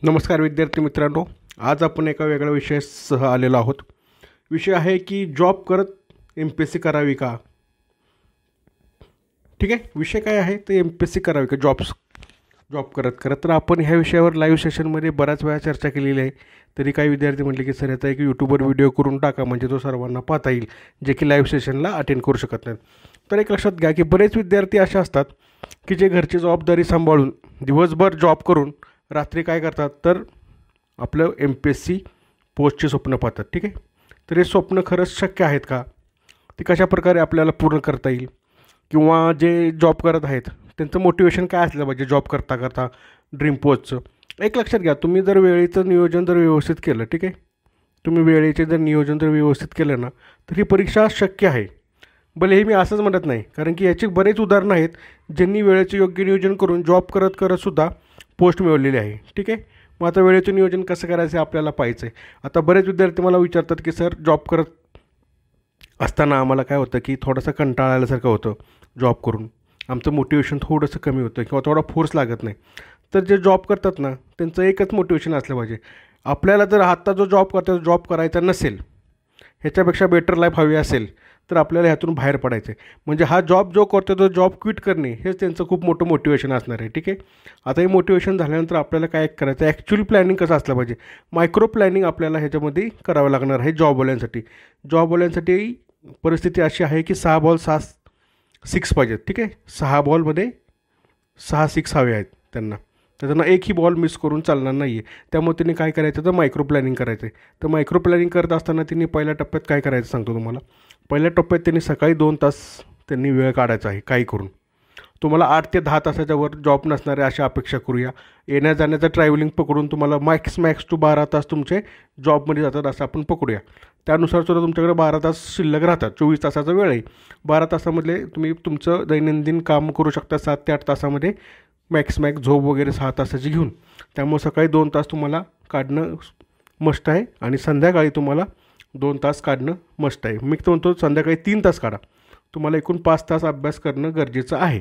नमस्कार विद्यार्थी मित्रांनो, आज आपण एका वेगळ्या विषयासह आलेलो आहोत. विषय आहे की जॉब करत MPSC करावी का. ठीक आहे, विषय काय आहे तर MPSC करावी का जॉब करत. तर आपण ह्या विषयावर लाईव्ह सेशनमध्ये बऱ्याच वेळा चर्चा केलेली आहे. तरी काही विद्यार्थी म्हटले की सर याचा एक यूट्यूबवर व्हिडिओ करून टाका, म्हणजे तो सर्वांना पाहता येईल जे की लाईव्ह सेशनला अटेंड करू शकत नाहीत. तर एक लक्षात घ्या की बरेच विद्यार्थी असे असतात की जे घरची जबाबदारी सांभाळून दिवसभर जॉब करून रात्री काय करतात तर आपलं MPSC पोस्टचे स्वप्न पाहतात. ठीक आहे, तर हे स्वप्न खरंच शक्य आहेत का, ते कशाप्रकारे आपल्याला पूर्ण करता येईल, किंवा जे जॉब करत आहेत त्यांचं मोटिवेशन काय असलं पाहिजे जॉब करता करता ड्रीम पोस्टचं. एक लक्षात घ्या, तुम्ही जर वेळेचं नियोजन जर व्यवस्थित केलं, ठीक आहे, तुम्ही वेळेचे जर नियोजन जर व्यवस्थित केलं ना तर ही परीक्षा शक्य आहे. भले हे मी असंच म्हणत नाही, कारण की याची बरेच उदाहरणं आहेत ज्यांनी वेळेचं योग्य नियोजन करून जॉब करत करतसुद्धा पोस्ट मिळवलेली आहे. ठीक आहे, मग आता वेळेचं नियोजन कसं करायचं आपल्याला पाहायचं आहे. आता बरेच विद्यार्थी मला विचारतात की सर जॉब करत असताना आम्हाला काय होतं की थोडासा कंटाळा आल्यासारखं होतं, जॉब करून आमचं मोटिवेशन थोडंसं कमी होतं किंवा थोडा फोर्स लागत नाही. तर जे जॉब करतात ना त्यांचं एकच मोटिवेशन असलं पाहिजे, आपल्याला जर आत्ता जो जॉब करतो जॉब करायचा नसेल, ह्याच्यापेक्षा बेटर लाईफ हवी असेल तर आपल्याला ह्यातून बाहेर पडायचं आहे. म्हणजे हा जॉब जो करतो तो जॉब क्विट करणे हेच त्यांचं खूप मोठं मोटिवेशन असणार आहे. ठीक आहे, आता हे मोटिवेशन झाल्यानंतर आपल्याला काय करायचं, ॲक्च्युअल प्लॅनिंग कसं असलं पाहिजे, मायक्रो प्लॅनिंग आपल्याला ह्याच्यामध्ये करावं लागणार आहे. जॉबवाल्यांसाठी परिस्थिती अशी आहे की 6 बॉल 6 सिक्स पाहिजेत. ठीक आहे, 6 बॉलमध्ये 6 सिक्स हवे आहेत त्यांना, तर त्यांना एकही बॉल मिस करून चालणार नाही आहे. त्यामुळे त्यांनी काय करायचं तर मायक्रो प्लॅनिंग करायचं आहे. तर मायक्रो प्लॅनिंग करत असताना त्यांनी पहिल्या टप्प्यात काय करायचं सांगतो तुम्हाला. पहिल्या टप्प्यात त्यांनी सकाळी 2 तास त्यांनी वेळ काढायचा आहे काही करून. तुम्हाला 8 ते 10 तासाच्या वर जॉब नसणारे अशा अपेक्षा करूया. येण्या जाण्याचं ट्रॅव्हलिंग पकडून तुम्हाला मॅक्स टू 12 तास तुमचे जॉबमध्ये जातात असं आपण पकडूया. त्यानुसार सुद्धा तुमच्याकडे 12 तास शिल्लक राहतात. 24 तासाचा वेळ आहे. 12 तासामधले तुम्ही तुमचं दैनंदिन काम करू शकता 7 ते 8 तासामध्ये, मॅक्स झोप वगैरे 6 तासाची घेऊन. त्यामुळे सकाळी 2 तास तुम्हाला काढणं मस्ट आहे आणि संध्याकाळी तुम्हाला 2 तास काढणं मस्ट आहे. मी म्हणतो संध्याकाळी 3 तास काढा. तुम्हाला एकूण 5 तास अभ्यास करणं गरजेचं आहे.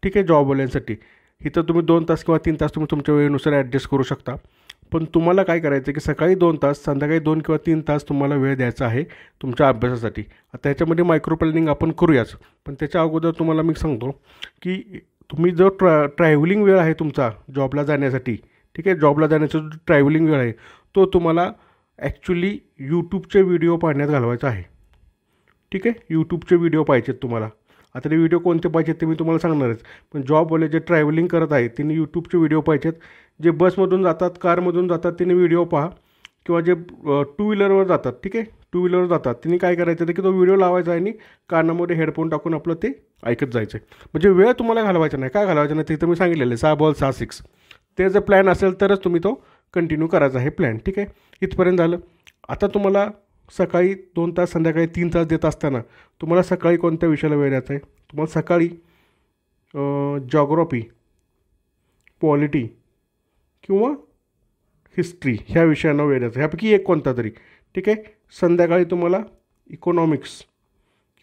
ठीक आहे, जॉबवाल्यांसाठी इथं तुम्ही 2 तास किंवा 3 तास तुम्ही तुमच्या वेळेनुसार ॲडजस्ट करू शकता. पण तुम्हाला काय करायचं की सकाळी 2 तास, संध्याकाळी 2 किंवा 3 तास तुम्हाला वेळ द्यायचा आहे तुमच्या अभ्यासासाठी. आता याच्यामध्ये मायक्रो प्लॅनिंग आपण करूयाच, पण त्याच्या अगोदर तुम्हाला मी सांगतो की तुम्ही जो ट्रॅव्हलिंग वेळ आहे तुमचा जॉबला जाण्यासाठी, ठीक आहे, जॉबला जाण्याचा जो ट्रॅव्हलिंग वेळ आहे तो तुम्हाला ॲक्च्युली यूट्यूबचे व्हिडिओ पाहण्यात घालवायचा आहे. ठीक आहे, यूट्यूबचे व्हिडिओ पाहिजेत तुम्हाला. आता ते व्हिडिओ कोणते पाहिजेत ते मी तुम्हाला सांगणारच, पण जॉबवाले जे ट्रॅव्हलिंग करत आहेत त्यांनी यूट्यूबचे व्हिडिओ पाहिजेत. जे बसमधून जातात, कारमधून जातात त्यांनी व्हिडिओ पहा, किंवा जे टू व्हीलरवर जातात, ठीक आहे, टू व्हीलरवर जातात त्यांनी काय करायचं तर की तो व्हिडिओ लावायचा आणि कानामध्ये हेडफोन टाकून आपलं ते ऐकत जायचं आहे. म्हणजे वेळ तुम्हाला घालवायचा नाही. काय घालवायचं नाही तिथं मी सांगितलेलं आहे, 6 बॉल 6 सिक्स. ते जर प्लॅन असेल तरच तुम्ही तो कंटिन्यू करायचा आहे प्लॅन. ठीक आहे, इथपर्यंत झालं. आता तुम्हाला सकाळी 2 तास, संध्याकाळी 3 तास देत असताना तुम्हाला सकाळी कोणत्या विषयाला वेळ द्यायचा आहे. तुम्हाला सकाळी जॉग्रॉफी, पॉलिटी किंवा हिस्ट्री ह्या विषयांना वेळ द्यायचा, ह्यापैकी एक कोणता तरी. ठीक आहे, संध्याकाळी तुम्हाला इकॉनॉमिक्स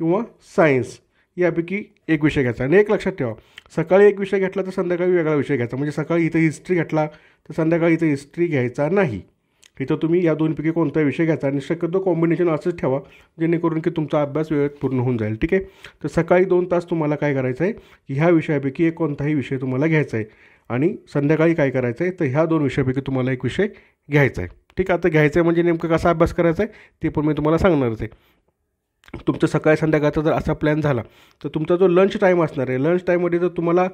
किंवा सायन्स यापैकी एक विषय घ्यायचा. आणि एक लक्षात ठेवा, सकाळी एक विषय घेतला तर संध्याकाळी वेगळा विषय घ्यायचा. म्हणजे सकाळी इथं हिस्ट्री घेतला तर संध्याकाळी इथं हिस्ट्री घ्यायचा नाही. इथं तुम्ही या दोनपैकी कोणताही विषय घ्यायचा आणि शक्यतो कॉम्बिनेशन असंच ठेवा जेणेकरून की तुमचा अभ्यास वेळेत पूर्ण होऊन जाईल. ठीक आहे, तर सकाळी 2 तास तुम्हाला काय करायचं आहे की ह्या विषयापैकी एक कोणताही विषय तुम्हाला घ्यायचा आहे, आणि संध्याकाळी काय करायचं आहे तर ह्या 2 विषयापैकी तुम्हाला एक विषय घ्यायचा आहे. ठीक आहे, आता घ्यायचं आहे म्हणजे नेमकं कसा अभ्यास करायचा आहे ते पण मी तुम्हाला सांगणारच आहे. तुमचं सकाळी संध्याकाळचा जर असा प्लॅन झाला तर तुमचा जो लंच टाईम असणार आहे, लंच टाईममध्ये जर तुम्हाला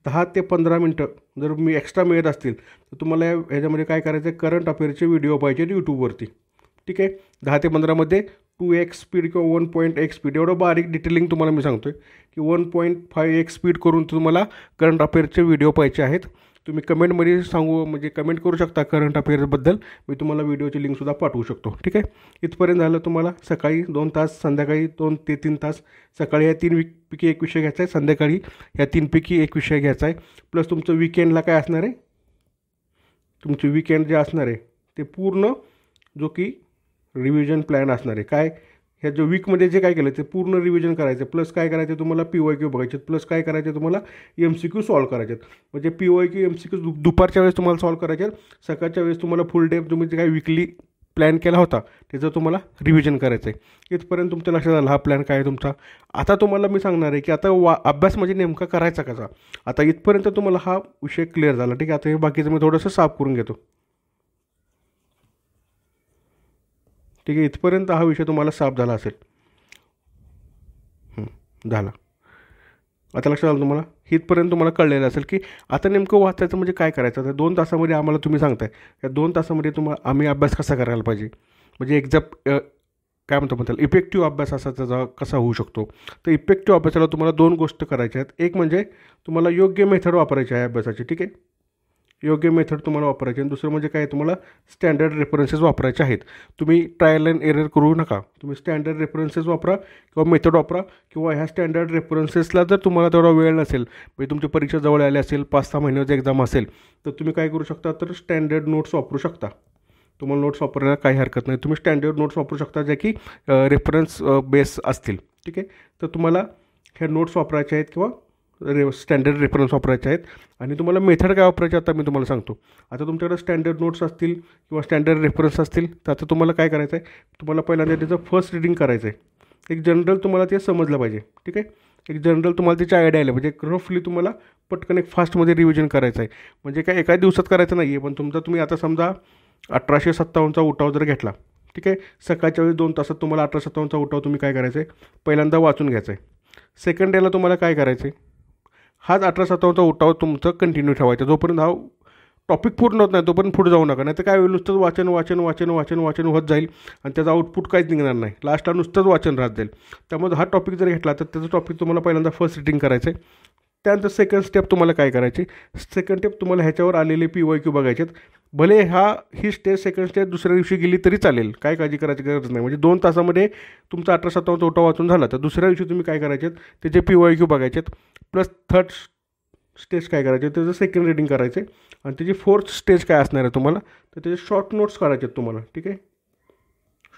10 ते 15 मिनटं जर मी एक्स्ट्रा मिळत असतील तर तुम्हाला ह्याच्यामध्ये काय करायचं आहे, करंट अफेअरचे व्हिडिओ पाहिजे यूट्यूबवरती. ठीक आहे, 10 ते 15मध्ये 2x स्पीड किंवा 1.x स्पीड, एवढं बारीक डिटेलिंग तुम्हाला मी सांगतो आहे की 1.5x स्पीड करून तुम्हाला करंट अफेअरचे व्हिडिओ पाहिजे आहेत. तुम्ही कमेंटमध्ये म्हणजे कमेंट करू शकता करंट अफेअर्सबद्दल, मी तुम्हाला व्हिडिओची लिंकसुद्धा पाठवू शकतो. ठीक आहे, इथपर्यंत झालं. तुम्हाला सकाळी 2 तास, संध्याकाळी 2 ते 3 तास. सकाळी या 3 पैकी एक विषय घ्यायचा आहे, संध्याकाळी या 3 पैकी एक विषय घ्यायचा आहे. प्लस तुमचं विकेंडला काय असणार आहे, तुमचे विकेंड जे असणार आहे ते पूर्ण जो की रिव्हिजन प्लॅन असणार आहे. काय ह्या जो वीकमध्ये जे काय केलं ते पूर्ण रिव्हिजन करायचं, प्लस काय करायचं तुम्हाला PYQ बघायचे, प्लस काय करायचे तुम्हाला MCQ सॉल्व करायचे. म्हणजे PYQ MCQ दुपारच्या वेळेस तुम्हाला सॉल्व करायचे, सकाळच्या वेळेस तुम्हाला फुल डे तुम्ही जे काही विकली प्लॅन केला होता त्याचं तुम्हाला रिव्हिजन करायचं आहे. इथपर्यंत तुमच्या लक्षात आलं हा प्लॅन काय आहे तुमचा. आता तुम्हाला मी सांगणार आहे की आता अभ्यास म्हणजे नेमका करायचा कसा. आता इथपर्यंत तुम्हाला हा विषय क्लिअर झाला, ठीक आहे. आता हे बाकीचं मी थोडंसं साफ करून घेतो, ठीक आहे. इथपर्यंत हा विषय तुम्हाला साफ झाला असेल, झाला. आता लक्षात आलं तुम्हाला, इथपर्यंत तुम्हाला कळलेलं असेल की आता नेमकं वाचायचं म्हणजे काय करायचं. तर 2 तासामध्ये आम्हाला तुम्ही सांगताय या 2 तासामध्ये तुम्हाला आम्ही अभ्यास कसा करायला पाहिजे, म्हणजे काय म्हणतो त्याला इफेक्टिव्ह अभ्यास असा त्याचा कसा होऊ शकतो. तर इफेक्टिव्ह अभ्यासाला तुम्हाला 2 गोष्टी करायच्या आहेत. एक म्हणजे तुम्हाला योग्य मेथड वापरायची आहे अभ्यासाची, ठीक आहे. योग्य मेथड तुम्हाला वापरायची आणि दुसरं म्हणजे काय तुम्हाला स्टँडर्ड रेफरन्सेस वापरायचे आहेत. तुम्ही ट्रायल अँड एरर करू नका. तुम्ही स्टँडर्ड रेफरन्सेस वापरा किंवा मेथड वापरा, किंवा ह्या स्टँडर्ड रेफरन्सेसला जर तुम्हाला तेवढा वेळ नसेल, म्हणजे तुमची परीक्षा जवळ आली असेल, 5-6 महिन्याची एक्झाम असेल, तर तुम्ही काय करू शकता, तर स्टँडर्ड नोट्स वापरू शकता. तुम्हाला नोट्स वापरायला काही हरकत नाही. तुम्ही स्टँडर्ड नोट्स वापरू शकता ज्या की रेफरन्स बेस असतील, ठीक आहे. तर तुम्हाला ह्या नोट्स वापरायच्या आहेत किंवा स्टँडर्ड रेफरन्स वापरायचे आहेत. आणि तुम्हाला मेथड काय वापरायचे आता मी तुम्हाला सांगतो. आता तुमच्याकडे स्टँडर्ड नोट्स असतील किंवा स्टँडर्ड रेफरन्स असतील, तर आता तुम्हाला काय करायचं आहे, तुम्हाला पहिल्यांदा त्याचं फर्स्ट रीडिंग करायचं आहे. एक जनरल तुम्हाला ते समजलं पाहिजे, ठीक आहे. एक जनरल तुम्हाला त्याची आयडिया आली म्हणजे रफली तुम्हाला पटकन एक फास्टमध्ये रिव्हिजन करायचं आहे. म्हणजे काय एका दिवसात करायचं नाही आहे, पण तुम्ही आता समजा 1857चा उठाव जर घेतला, ठीक आहे. सकाळच्या वेळी 2 तासात तुम्हाला 1857चा उठाव तुम्ही काय करायचं आहे, पहिल्यांदा वाचून घ्यायचं आहे. सेकंड डेला तुम्हाला काय करायचं आहे, हाच 1857चा उठाव तुमचं कंटिन्यू ठेवायचा. जोपर्यंत हा टॉपिक पूर्ण होत नाही तोपर्यंत पुढे जाऊ नका. नाही तर काय होईल, नुसतंच वाचन वाचन वाचन वाचन वाचन होत जाईल आणि त्याचं आउटपुट काहीच निघणार नाही. लास्टला नुसतंच वाचन राहत जाईल. त्यामुळे हा टॉपिक जर घेतला तर त्याचं टॉपिक तुम्हाला पहिल्यांदा फर्स्ट रीडिंग करायचं आहे. त्यानंतर सेकंड स्टेप तुम्हाला काय करायची, सेकंड स्टेप तुम्हाला ह्याच्यावर आलेले PYQ बघायचे. भले ही सेकंड स्टेप दुसऱ्या दिवशी गेली तरी चालेल, काय काळजी करायची गरज नाही. म्हणजे 2 तासामध्ये तुमचा 1857चा उठाव वाचून झाला तर दुसऱ्या दिवशी तुम्ही काय करायचे, त्याचे PYQ बघायचे. प्लस थर्ड स्टेज काय करायचे, त्याचं सेकंड रीडिंग करायचे. आणि त्याची फोर्थ स्टेज काय असणार आहे तुम्हाला, तर त्याचे शॉर्ट नोट्स काढायचे आहेत तुम्हाला, ठीक आहे.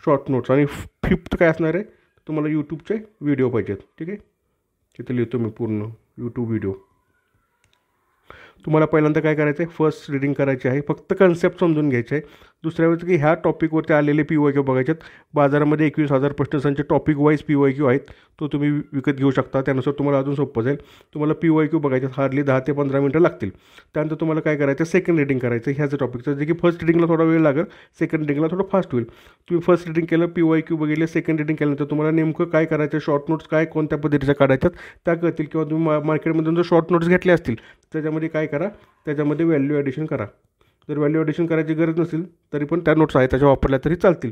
Short notes. आणि फिफ्थ काय असणार आहे, तुम्हाला यूट्यूबचे व्हिडिओ पाहिजेत, ठीक आहे. तिथे लिहितो मी पूर्ण यूट्यूब व्हिडिओ. तुम्हाला पहिल्यांदा काय करायचं आहे, फर्स्ट रीडिंग करायची आहे, फक्त कन्सेप्ट समजून घ्यायचे आहे. दुसऱ्या वेळेस की ह्या टॉपिकवरती आलेले PYQ बघायचे आहेत. बाजारामध्ये 21,000 प्रश्नसंच टॉपिक वाईज PYQ आहेत, तो तुम्ही विकत घेऊ शकता. त्यानुसार तुम्हाला अजून सोपं जाईल. तुम्हाला PYQ बघायचे हार्डली 10 ते 15 मिनटं लागतील. त्यानंतर तुम्हाला काय करायचं, सेकंड रीडिंग करायचं ह्याचं टॉपिकचं, जे की फर्स्ट रीडिंगला थोडा वेळ लागेल, सेकंड रीडिंगला थोडं फास्ट होईल. तुम्ही फर्स्ट रीडिंग केलं, PYQ बघितले, सेकंड रीडिंग केल्यानंतर तुम्हाला नेमकं काय करायचं, शॉर्ट नोट्स काय कोणत्या पद्धतीच्या काढायच्यात त्या कळतील. किंवा तुम्ही मार्केटमधून जर शॉर्ट नोट्स घेतले असतील त्याच्यामध्ये काय करा, त्याच्यामध्ये व्हॅल्यू ॲडिशन करा. जर व्हॅल्यू ॲडिशन करायची गरज नसेल तरी पण त्या नोट्स आहेत त्याच्या वापरल्या तरी चालतील.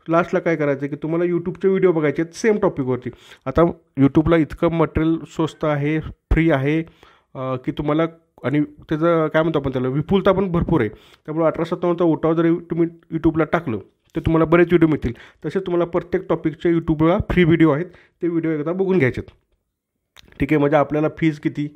लास्टला काय करायचं की तुम्हाला यूट्यूबचे व्हिडिओ बघायचे आहेत सेम टॉपिकवरती. आता यूट्यूबला इतकं मटेरियल स्वस्त आहे, फ्री आहे की तुम्हाला, आणि त्याचं काय म्हणतो आपण त्याला विपुलता पण भरपूर आहे. त्यामुळे 1857चा उठाव जर तुम्ही यूट्यूबला टाकलं तर तुम्हाला बरेच व्हिडिओ मिळतील. तसेच तुम्हाला प्रत्येक टॉपिकचे यूट्यूबला फ्री व्हिडिओ आहेत, ते व्हिडिओ एकदा बघून घ्यायचे, ठीक आहे. म्हणजे आपल्याला फीज किती,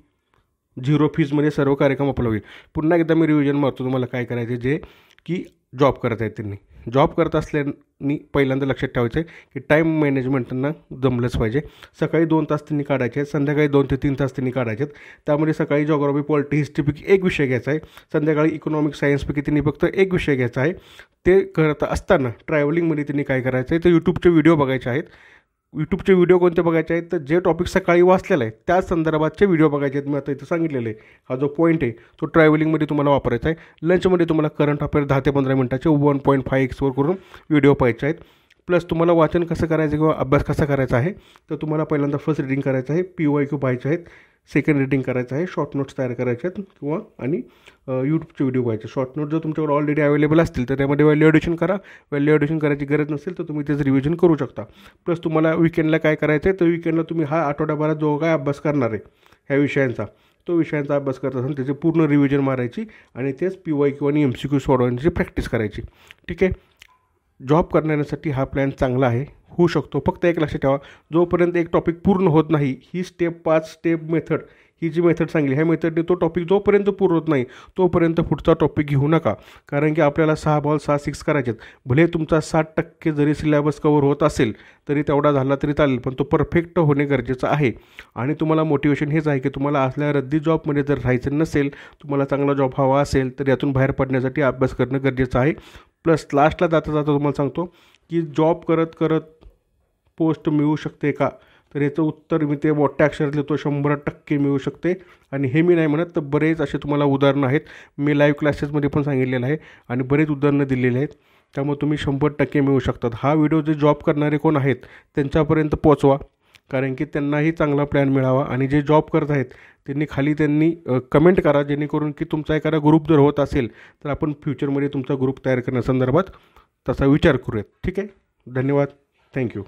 0 फीजमध्ये सर्व कार्यक्रम आपला होईल. पुन्हा एकदा मी रिव्हिजन मारतो तुम्हाला काय करायचे, जे की जॉब करत आहेत त्यांनी. जॉब करत असल्याने पहिल्यांदा लक्षात ठेवायचं आहे की टाईम मॅनेजमेंट त्यांना जमलंच पाहिजे. सकाळी 2 तास त्यांनी काढायचे आहेत, संध्याकाळी 2 ते 3 तास त्यांनी काढायचे आहेत. त्यामध्ये सकाळी जॉग्राफी, पॉलिटी, हिस्ट्रीपैकी एक विषय घ्यायचा आहे, संध्याकाळी इकॉनॉमिक सायन्सपैकी त्यांनी फक्त एक विषय घ्यायचा आहे. ते करत असताना ट्रॅव्हलिंगमध्ये त्यांनी काय करायचं आहे, तर यूट्यूबचे व्हिडिओ बघायचे आहेत. यूट्यूबचे व्हिडिओ कोणते बघायचे आहेत, तर जे टॉपिक सकाळी वाचलेलं आहे त्या संदर्भातचे व्हिडिओ बघायचे आहेत. मी आता इथं सांगितलेलं आहे, हा जो पॉईंट आहे तो ट्रॅव्हलिंगमध्ये तुम्हाला वापरायचा आहे. लंचमध्ये तुम्हाला करंट अफेअर 10 ते 15 मिनटाचे 1.5x करून व्हिडिओ पाहायचे आहेत. प्लस तुम्हाला वाचन कसं करायचं किंवा अभ्यास कसा करायचा आहे, तर तुम्हाला पहिल्यांदा फर्स्ट रीडिंग करायचं आहे, PYQ पाहायचे आहेत, सेकंड रीडिंग करायचं आहे, शॉर्ट नोट्स तयार करायचे आहेत किंवा आणि यूट्यूबचे व्हिडिओ पाहायचे. शॉर्ट नोट जर तुमच्याकडे ऑलरेडी अवेलेबल असतील तर त्यामध्ये व्हॅल्यू ॲडिशन करा. व्हॅल्यू ॲडिशन करायची गरज नसेल तर तुम्ही त्याचं रिव्हिजन करू शकता. प्लस तुम्हाला विकेंडला काय करायचं आहे, तर विकेंडला तुम्ही हा आठवड्याभरात जो काय अभ्यास करणार आहे ह्या विषयांचा, तो विषयांचा अभ्यास करत असाल त्याची पूर्ण रिव्हिजन मारायची आणि तेच PYQ आणि MCQ सोडवण्याची प्रॅक्टिस करायची, ठीक आहे. जॉब करण्यासाठी हा प्लॅन चांगला आहे, होऊ शकतो. फक्त एक लक्षात ठेवा, जोपर्यंत एक टॉपिक पूर्ण होत नाही, ही स्टेप 5 स्टेप मेथड ही जी मेथड सांगली ह्या मेथडने तो टॉपिक जोपर्यंत पूर्ण होत नाही तोपर्यंत पुढचा टॉपिक घेऊ नका. कारण की आपल्याला 6 बॉल 6 सिक्स करायचे आहेत. भले तुमचा 60% जरी सिलेबस कवर होत असेल तरी तेवढा झाला तरी चालेल, पण तो परफेक्ट होणे गरजेचं आहे. आणि तुम्हाला मोटिवेशन हेच आहे की तुम्हाला असल्या रद्दी जॉबमध्ये जर राहायचं नसेल, तुम्हाला चांगला जॉब हवा असेल तर यातून बाहेर पडण्यासाठी अभ्यास करणं गरजेचं आहे. प्लस लास्टला जाता जाता तुम्हाला सांगतो की जॉब करत करत पोस्ट मिळू शकते का, तर याचं उत्तर मी ते मोठ्या अक्षरात लिहितो, 100% मिळू शकते. आणि हे मी नाही म्हणत, तर बरेच असे तुम्हाला उदाहरणं आहेत. मी लाईव्ह क्लासेसमध्ये पण सांगितलेलं आहे आणि बरेच उदाहरणं दिलेली आहेत. त्यामुळे तुम्ही 100% मिळू शकतात. हा व्हिडिओ जे जॉब करणारे कोण आहेत त्यांच्यापर्यंत पोचवा, कारण की त्यांनाही चांगला प्लॅन मिळावा. आणि जे जॉब करत आहेत त्यांनी कमेंट करा, जेणेकरून की तुमचा एखादा ग्रुप जर होत असेल तर आपण फ्युचरमध्ये तुमचा ग्रुप तयार करण्यासंदर्भात तसा विचार करूयात. ठीक आहे, धन्यवाद, थँक्यू.